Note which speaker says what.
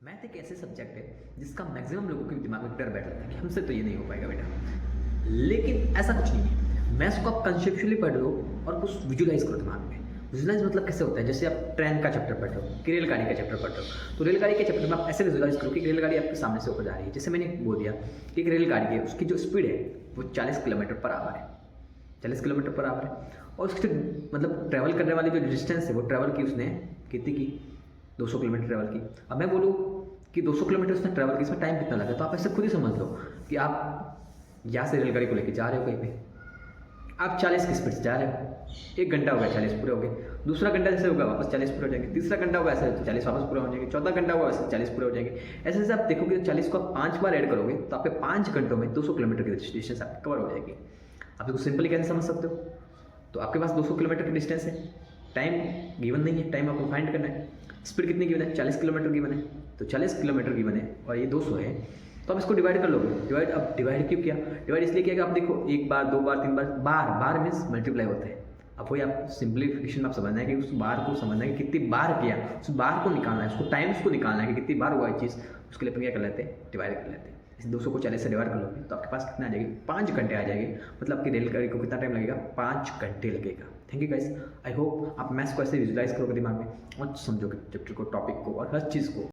Speaker 1: Math एक ऐसे subject है जिसका मैक्सिमम लोगों के दिमाग में डर बैठ जाता है कि हमसे तो ये नहीं हो पाएगा बेटा। लेकिन ऐसा कुछ नहीं है। मैथ्स को आप कंसेप्चुअली पढ़ लो और कुछ विजुलाइज करो दिमाग में। विजुलाइज मतलब कैसे होता है, जैसे आप ट्रेन का चैप्टर पढ़ रहे हो कि रेलगाड़ी का चैप्टर पढ़ रहे हो, तो रेलगाड़ी के चैप्टर में आप ऐसे विजुलाइज करो कि रेलगाड़ी आपके सामने से होकर जा रही है। जैसे मैंने बोल दिया कि एक रेलगाड़ी है, उसकी जो स्पीड है वो 40 किलोमीटर पर आवर है, 40 किलोमीटर पर आवर है। और उसके मतलब ट्रैवल करने वाली जो डिस्टेंस है वो ट्रैवल की उसने कितनी की, 200 किलोमीटर ट्रैवल की। अब मैं बोलूँ कि 200 किलोमीटर उसने ट्रैवल की, इसमें टाइम कितना लगा, तो आप ऐसे खुद ही समझ लो कि आप यहाँ से रेलगाड़ी को लेकर जा रहे हो कहीं पे, आप 40 की स्पीड से जा रहे हो, 1 घंटा हो गया 40 पूरे हो गए, दूसरा घंटा जैसे होगा वापस 40 पूरे हो जाएंगे, तीसरा घंटा होगा ऐसे 40 वापस पूरे हो जाएंगे, चौथा घंटा होगा ऐसे 40 पूरे हो जाएंगे। ऐसे जैसे आप देखोगे 40 को आप 5 बार ऐड करोगे तो आपके 5 घंटों में 200 किलोमीटर की डिस्टेंस आपकी कवर हो जाएगी। आप इसको सिंपली कैसे समझ सकते हो, तो आपके पास 200 किलोमीटर की डिस्टेंस है, टाइम गिवन नहीं है, टाइम आपको फाइंड करना है। स्पीड कितनी गिवन है, 40 किलोमीटर गिवन है, तो 40 किलोमीटर गिवन है और ये 200 है, तो आप इसको डिवाइड कर लोगे। डिवाइड, अब डिवाइड क्यों किया, डिवाइड इसलिए किया कि आप देखो 1 बार 2 बार 3 बार, बार मीन्स मल्टीप्लाई होते हैं। अब वही आप सिंप्लीफिकेशन में आप समझना है कि उस बार को समझना है कि कितनी बार किया, उस बार को निकालना है, उसको टाइम्स को निकालना है कि कितनी बार हुआ ये चीज़, उसके लिए अपन क्या कर लेते हैं, डिवाइड कर लेते हैं। इस 200 को 40 से डिवाइड कर लोगे तो आपके पास कितना आ जाएगी, 5 घंटे आ जाएगी। मतलब आपकी रेलगाड़ी को कितना टाइम लगेगा, 5 घंटे लगेगा। Thank you guys, I hope आप मैथ्स को ऐसे विजुलाइज करोगे दिमाग में और समझोगे चैप्टर को, टॉपिक को और हर चीज़ को।